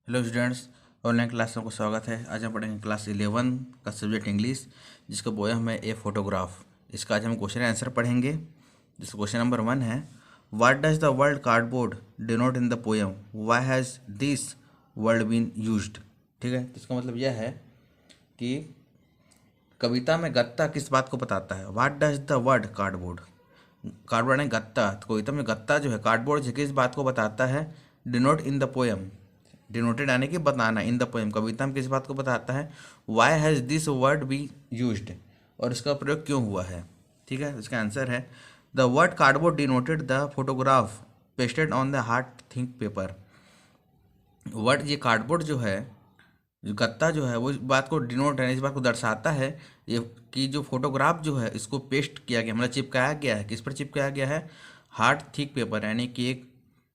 Hello students, online class में आपको स्वागत है। आज हम पढ़ेंगे क्लास 11 का सब्जेक्ट इंग्लिश, जिसका पोएम है ए फोटोग्राफ। इसका आज हम क्वेश्चन आंसर पढ़ेंगे। जिसका क्वेश्चन नंबर 1 है, what does the word cardboard denote in the poem, why has this word been used. ठीक है, तो इसका मतलब यह है कि कविता में गत्ता किस बात को बताता है। What does the word cardboard, cardboard है गत्ता, तो कविता में गत्ता जो है कार्डबोर्ड जो किस बात को बताता है। Denote in the poem, denoted यानी कि बताना, इन द पोएम कविता में किस बात को बताता है। Why has this word be used, और इसका प्रयोग क्यों हुआ है। ठीक है, इसका आंसर है the word cardboard denoted the photograph pasted on the hard think paper. Word ये कार्डबोर्ड जो है, जो गत्ता जो है, वो इस बात को डिनोट है, इस बात को दर्शाता है ये कि जो फोटोग्राफ जो है इसको पेस्ट किया गया, मतलब चिपकाया गया है। किस पर चिपकाया गया है। हार्ड थिक पेपर, यानी कि एक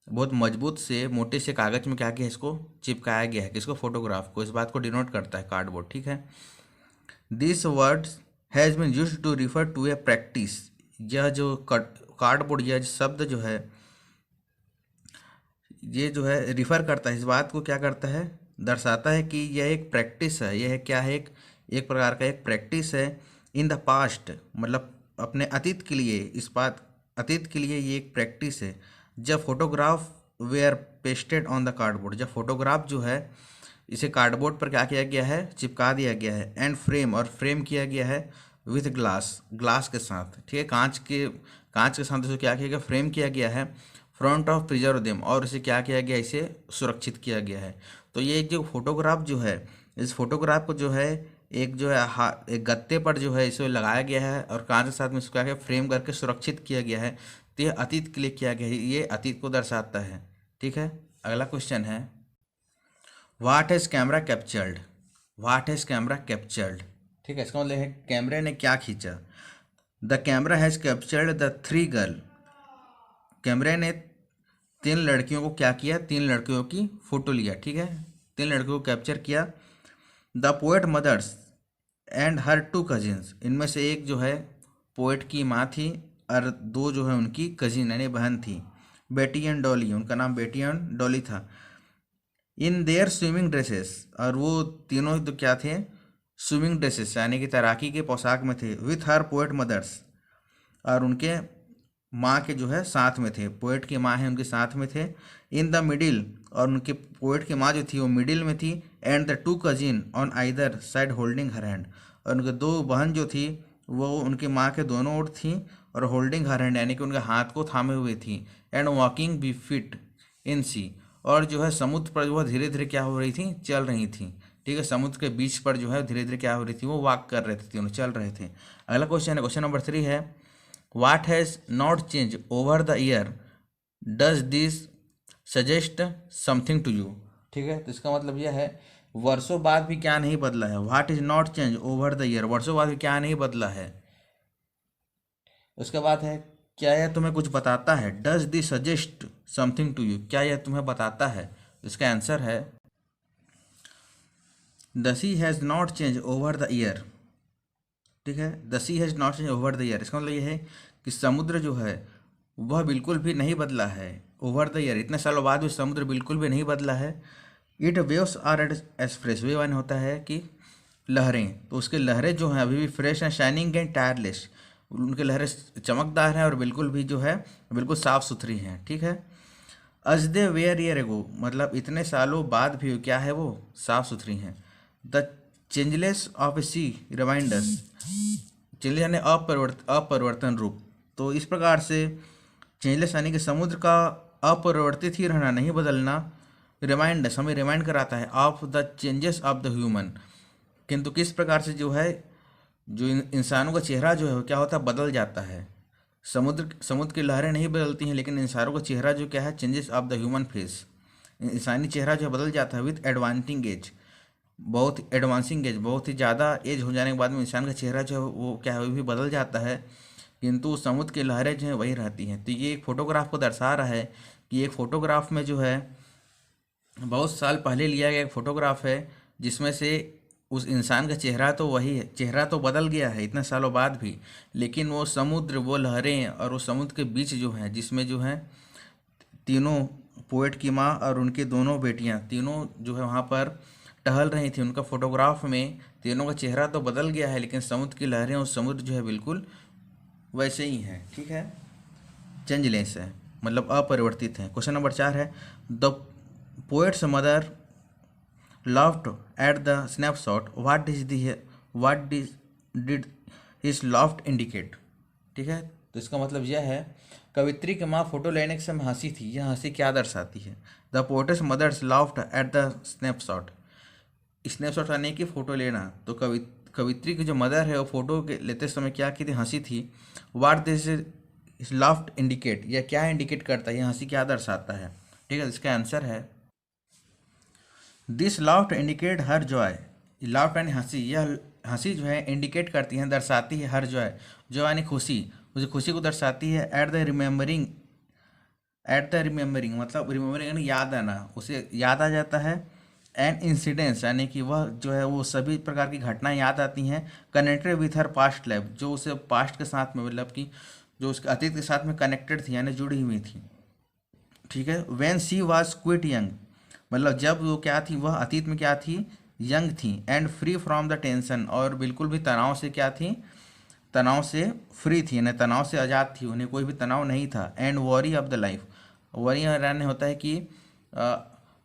बहुत मजबूत से मोटे से कागज में क्या किया है, इसको चिपकाया गया है। किसको, फोटोग्राफ को। इस बात को डिनोट करता है कार्डबोर्ड। ठीक है, this words has been used to refer to a practice. यह जो कार्डबोर्ड, यह शब्द जो है, ये जो है रिफ़र करता है, इस बात को क्या करता है, दर्शाता है कि यह एक प्रैक्टिस है। यह क्या है, एक प्रकार का एक प्रैक्टिस है। इन द पास्ट, मतलब अपने अतीत के लिए, इस बात अतीत के लिए ये एक प्रैक्टिस है। जब photograph were pasted on the cardboard, जब फोटोग्राफ जो है इसे कार्डबोर्ड पर क्या किया गया है, चिपका दिया गया है। एंड फ्रेम, और फ्रेम किया गया है विथ ग्लास, ग्लास के साथ। ठीक है, कांच के साथ इसे क्या किया गया, फ्रेम किया गया है। फ्रंट ऑफ प्रिजर्व देम, और इसे क्या किया गया, इसे सुरक्षित किया गया है। तो ये जो फोटोग्राफ जो है, इस फोटोग्राफ को जो है एक जो है एक गत्ते पर जो है इसे लगाया गया है, और कांच के साथ में इसको क्या किया, फ्रेम करके सुरक्षित किया गया है। तो यह अतीत के लिए किया गया है, ये अतीत को दर्शाता है। ठीक है, अगला क्वेश्चन है, what has camera captured, what has camera captured. ठीक है, इसका मतलब है कैमरे ने क्या खींचा। The camera has captured the 3 girl, कैमरे ने 3 लड़कियों को क्या किया, 3 लड़कियों की फोटो लिया। ठीक है, 3 लड़कियों को कैप्चर किया। The poet mothers and her 2 cousins, इनमें से एक जो है पोएट की माँ थी, और 2 जो है उनकी कजिन यानी बहन थी। बेटी एंड डॉली, उनका नाम बेटी एंड डॉली था। इन देयर स्विमिंग ड्रेसेस, और वो तीनों तो क्या थे, स्विमिंग ड्रेसेस यानी कि तैराकी के पोशाक में थे। विथ हर पोएट मदर्स, और उनके माँ के जो है साथ में थे। पोएट की माँ है, उनके साथ में थे। इन द मिडिल, और उनके पोएट की माँ जो थी वो मिडिल में थी। And the 2 cousin on either side holding her hand, और उनके 2 बहन जो थी वो उनकी माँ के दोनों ओर थी, और होल्डिंग हर हैंड यानी कि उनके हाथ को थामे हुए थी। And walking be fit in sea, और जो है समुद्र पर जो है धीरे धीरे क्या हो रही थी, चल रही थी। ठीक है, समुद्र के बीच पर जो है धीरे धीरे क्या हो रही थी, वो वॉक कर रहे थे, तीनों चल रहे थे। अगला क्वेश्चन है, क्वेश्चन नंबर 3 है, what has not change over the year, does this suggest something to you. ठीक है, तो इसका मतलब यह है वर्षों बाद भी क्या नहीं बदला है। What is not change over the year, वर्षों बाद भी क्या नहीं बदला है। उसके बाद है, क्या यह तुम्हें कुछ बताता है। Does this suggest something to you, क्या यह तुम्हें बताता है। इसका आंसर है the sea has not change over the year. ठीक है, the sea has not change over the year, इसका मतलब यह है कि समुद्र जो है वह बिल्कुल भी नहीं बदला है। ओवर द ईयर, इतने सालों बाद भी समुद्र बिल्कुल भी नहीं बदला है। It waves are as fresh, wave यानी होता है कि लहरें, तो उसकी लहरें जो हैं अभी भी फ्रेश हैं। शाइनिंग एंड टायरलेस, उनकी लहरें चमकदार हैं और बिल्कुल भी जो है बिल्कुल साफ़ सुथरी हैं। ठीक है, अज दे वेयर ईयर एगो, मतलब इतने सालों बाद भी क्या है, वो साफ़ सुथरी हैं। The changeless of a sea reminders, changeless यानी अपरिवर्तन रूप। तो इस प्रकार से चेंजलेस यानी कि समुद्र का अपरिवर्तित ही रहना, नहीं बदलना, रिमाइंडर्स हमें रिमाइंड कराता है of the changes of the human, किंतु किस प्रकार से जो है जो इंसानों का चेहरा जो है वो क्या होता है, बदल जाता है। समुद्र की लहरें नहीं बदलती हैं, लेकिन इंसानों का चेहरा जो क्या है, changes of the human face, इंसानी चेहरा जो है बदल जाता है। विथ एडवांसिंग एज, बहुत एडवांसिंग एज, बहुत ही ज़्यादा एज हो जाने के बाद में इंसान का चेहरा जो है वो क्या है, वो भी बदल जाता है, किंतु समुद्र की लहरें जो हैं वही रहती हैं। तो ये एक फ़ोटोग्राफ को दर्शा रहा है कि एक फ़ोटोग्राफ में जो है बहुत साल पहले लिया गया एक फ़ोटोग्राफ है, जिसमें से उस इंसान का चेहरा तो वही है, चेहरा तो बदल गया है इतने सालों बाद भी, लेकिन वो समुद्र, वो लहरें और वो समुद्र के बीच जो है, जिसमें जो है तीनों पोएट की माँ और उनकी दोनों बेटियां तीनों जो है वहाँ पर टहल रही थी। उनका फोटोग्राफ में तीनों का चेहरा तो बदल गया है, लेकिन समुद्र की लहरें और समुद्र जो है बिल्कुल वैसे ही है। ठीक है, चेंजलेस है, मतलब अपरिवर्तित है। क्वेश्चन नंबर 4 है, the poets mother laughed at the snapshot. What did his laugh indicate? ठीक है, तो इसका मतलब यह है, कवित्री की माँ फोटो लेने के समय हंसी थी, यह हंसी क्या दर्शाती है? The poet's mother's laughed at the snapshot. Snapshot यानी कि फोटो लेना, तो कवित्री की जो मदर है वो फोटो के लेते समय क्या की थी? हंसी थी। वाट दिस लाफ्ड इंडिकेट, यह क्या इंडिकेट करता है, यह हंसी क्या दर्शाता है? ठीक है, इसका आंसर है this laughed indicate her Joy. Laughed यानी हंसी, यह हंसी जो है इंडिकेट करती है, दर्शाती है हर जॉय। जॉय यानी खुशी, उस खुशी को दर्शाती है। एट द रिमेम्बरिंग मतलब रिमेम्बरिंग यानी याद आना, उसे याद आ जाता है। एन इंसिडेंस यानी कि वह जो है वो सभी प्रकार की घटनाएं याद आती हैं। Connected with her past life, जो उसे पास्ट के साथ में मतलब कि जो उसके अतीत के साथ में कनेक्टेड थी यानी जुड़ी हुई थी। ठीक है, when she was quit young, मतलब जब वो क्या थी, वह अतीत में क्या थी? यंग थी। And free from the tension, और बिल्कुल भी तनाव से क्या थी? तनाव से फ्री थी, यानी तनाव से आज़ाद थी, उन्हें कोई भी तनाव नहीं था। And worry of the life, worry यानी होता है कि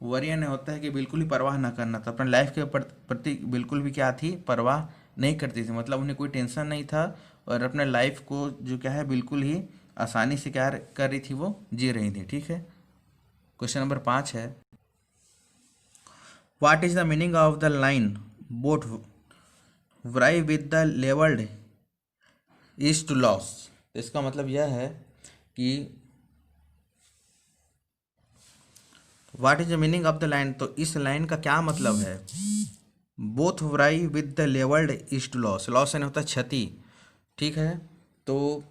वरी यानी होता है कि बिल्कुल ही परवाह ना करना था, अपने लाइफ के प्रति बिल्कुल भी क्या थी? परवाह नहीं करती थी, मतलब उन्हें कोई टेंशन नहीं था और अपने लाइफ को जो क्या है बिल्कुल ही आसानी से क्या कर रही थी, वो जी रही थी। ठीक है, क्वेश्चन नंबर 5 है, What is the meaning of the line both vary with the leveled is to loss? तो इसका मतलब यह है कि What is the meaning of the line, तो इस लाइन का क्या मतलब है? Both worry with the levelled is to loss, loss यानी होता है क्षति। ठीक है, तो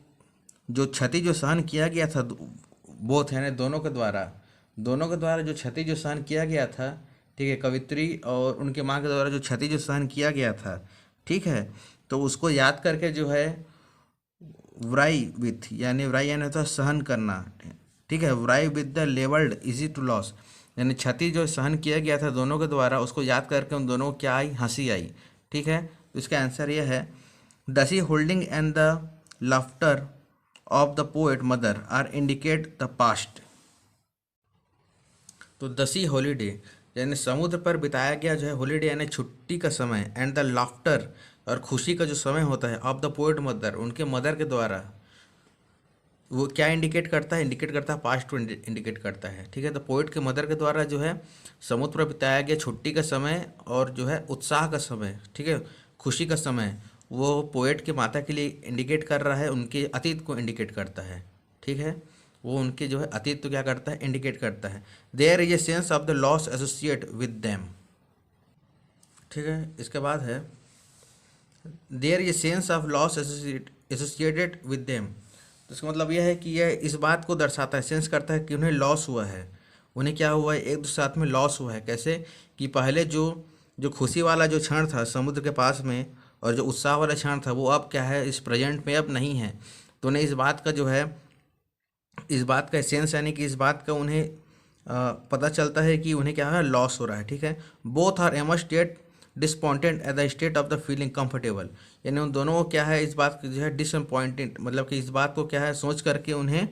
जो क्षति जो सहन किया गया था बोथ यानी दोनों के द्वारा जो क्षति जो सहन किया गया था, ठीक है, कवित्री और उनके माँ के द्वारा जो क्षति जो सहन किया गया था, ठीक है, तो उसको याद करके जो है व्राई विथ यानी होता है सहन करना। ठीक है, worry with the levelled easy to loss, यानी क्षति जो सहन किया गया था दोनों के द्वारा, उसको याद करके उन दोनों को क्या आई? हंसी आई। ठीक है, तो इसका आंसर यह है the sea holding and the laughter of the poet mother are indicate the past. तो द सी हॉलीडे यानी समुद्र पर बिताया गया जो है हॉलीडे यानी छुट्टी का समय, एंड द लाफ्टर और खुशी का जो समय होता है ऑफ द पोएट मदर उनके मदर के द्वारा, वो क्या इंडिकेट करता है? इंडिकेट करता है पास्ट को इंडिकेट करता है। ठीक है, तो पोएट के मदर के द्वारा जो है समुद्र पर बिताया गया छुट्टी का समय और जो है उत्साह का समय, ठीक है, खुशी का समय, वो पोएट के माता के लिए इंडिकेट कर रहा है, उनके अतीत को इंडिकेट करता है। ठीक है, वो उनके जो है अतीत तो क्या करता है? इंडिकेट करता है। There is a sense of the loss associate with them. ठीक है, इसके बाद है there is a sense of loss associated with them. तो इसका मतलब यह है कि यह इस बात को दर्शाता है, सेंस करता है कि उन्हें लॉस हुआ है, उन्हें क्या हुआ है? एक दूसरे साथ में लॉस हुआ है। कैसे कि पहले जो जो खुशी वाला जो क्षण था समुद्र के पास में और जो उत्साह वाला क्षण था वो अब क्या है? इस प्रेजेंट में अब नहीं है। तो उन्हें इस बात का जो है इस बात का सेंस यानी कि इस बात का उन्हें पता चलता है कि उन्हें क्या है? लॉस हो रहा है। ठीक है, both are am state disappointed at the state of the feeling comfortable, यानी उन दोनों को क्या है इस बात जो है डिसअपॉइंटेड मतलब कि इस बात को क्या है सोच करके उन्हें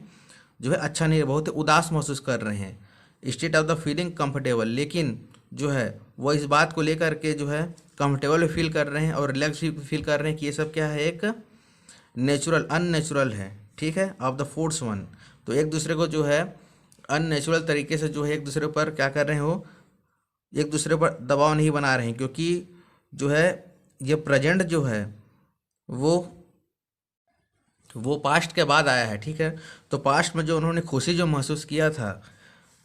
जो है अच्छा नहीं, बहुत उदास महसूस कर रहे हैं। State of the feeling comfortable, लेकिन जो है वो इस बात को लेकर के जो है कंफर्टेबल फील कर रहे हैं और रिलैक्स भी फील कर रहे हैं कि ये सब क्या है? एक अननेचुरल है। ठीक है, ऑफ द फोर्स वन, तो एक दूसरे को जो है अननेचुरल तरीके से जो है एक दूसरे पर क्या कर रहे हो? एक दूसरे पर दबाव नहीं बना रहे हैं, क्योंकि जो है ये प्रेजेंट जो है वो पास्ट के बाद आया है। ठीक है, तो पास्ट में जो उन्होंने खुशी जो महसूस किया था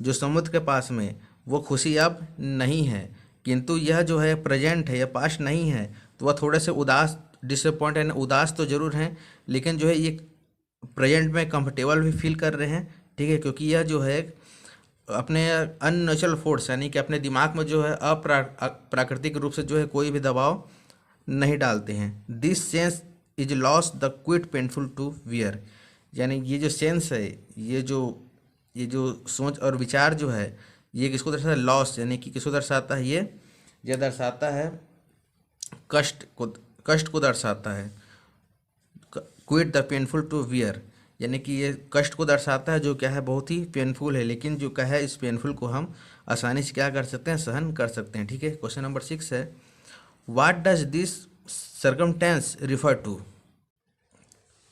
जो समुद्र के पास में, वो खुशी अब नहीं है, किंतु यह जो है प्रेजेंट है, यह पास्ट नहीं है। तो वह थोड़े से उदास, डिसअपॉइंट यानी उदास तो जरूर हैं, लेकिन जो है ये प्रेजेंट में कंफर्टेबल भी फील कर रहे हैं। ठीक है, क्योंकि यह जो है अपने अननेचुरल फोर्स यानी कि अपने दिमाग में जो है अप्राकृतिक रूप से जो है कोई भी दबाव नहीं डालते हैं। This sense is loss the quit painful to wear, यानी ये जो सेंस है, ये जो ये जो सोच और विचार जो है ये किसको दर्शाता है, लॉस, यानी कि किसको दर्शाता है, ये दर्शाता है कष्ट को दर्शाता है। Quit the painful to wear, यानी कि ये कष्ट को दर्शाता है जो क्या है बहुत ही पेनफुल है, लेकिन जो क्या है इस पेनफुल को हम आसानी से क्या कर सकते हैं, सहन कर सकते हैं। ठीक है, क्वेश्चन नंबर 6 है, what does this circumstance refer to.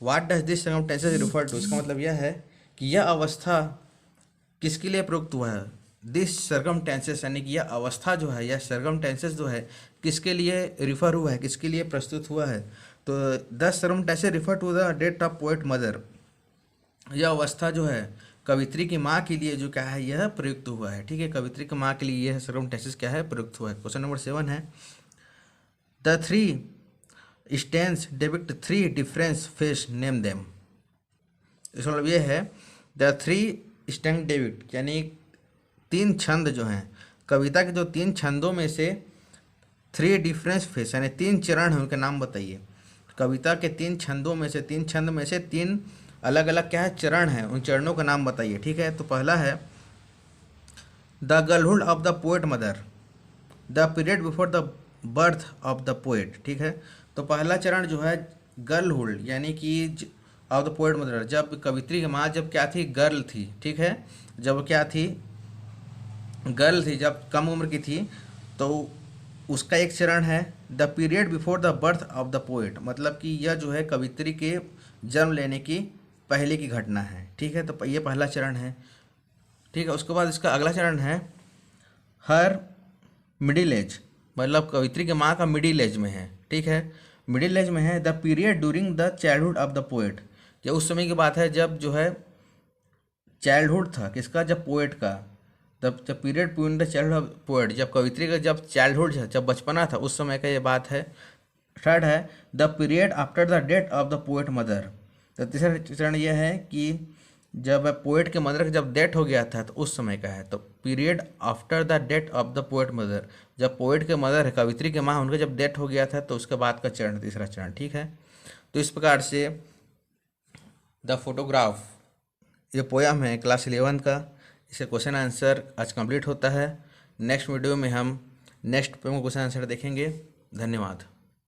What does this circumstances refer to, इसका मतलब यह है कि यह अवस्था किसके लिए प्रयुक्त हुआ है। दिस सर्कमटेंसेस यानी कि यह अवस्था जो है, यह सर्कमटेंसेस जो है किसके लिए रिफर हुआ है, किसके लिए प्रस्तुत हुआ है। तो the circumstances refer to the death of poet mother, यह अवस्था जो है कवित्री की माँ के लिए जो क्या है यह प्रयुक्त हुआ है। ठीक है, कवित्री की माँ के लिए यह सर्कमटेंसेस क्या है, प्रयुक्त हुआ है। क्वेश्चन नंबर 7 है, the three stands depict three difference face, name them. इसका मतलब ये है द थ्री स्टैंड डिपिक्ट यानी 3 छंद जो हैं कविता के, जो 3 छंदों में से 3 डिफरेंस फेस यानी 3 चरण हैं, उनके नाम बताइए। कविता के 3 छंदों में से 3 छंद में से 3 अलग अलग क्या है चरण हैं, उन चरणों का नाम बताइए। ठीक है, तो पहला है the girlhood of the poet mother, the period before the birth of the poet. ठीक है, तो पहला चरण जो है गर्लहुड यानी कि ऑफ द पोएट मदर, जब कवित्री की माँ जब क्या थी, गर्ल थी। ठीक है, जब क्या थी, गर्ल थी, जब कम उम्र की थी, तो उसका एक चरण है the period before the birth of the poet, मतलब कि यह जो है कवित्री के जन्म लेने की पहले की घटना है। ठीक है, तो ये पहला चरण है। ठीक है, उसके बाद इसका अगला चरण है हर मिडिल एज, मतलब कवित्री के माँ का मिडिल एज में है। ठीक है, मिडिल एज में है the period during the childhood of the poet, ये उस समय की बात है जब जो है चाइल्डहुड था किसका, जब पोएट का, तब जब period during the childhood of poet, जब कवित्री का जब चाइल्डहुड था, जब बचपना था, उस समय का ये बात है। थर्ड है the period after the death of the poet mother, तो तीसरा चरण यह है कि जब पोएट के मदर का जब डेथ हो गया था तो उस समय का है। तो period after the death of the poet mother, जब पोएट के मदर है कवित्री के माँ, उनका जब डेथ हो गया था तो उसके बाद का चरण, तीसरा चरण। ठीक है, तो इस प्रकार से द फोटोग्राफ ये पोयम है क्लास 11 का, इसका क्वेश्चन आंसर आज कंप्लीट होता है। नेक्स्ट वीडियो में हम नेक्स्ट क्वेश्चन आंसर देखेंगे। धन्यवाद।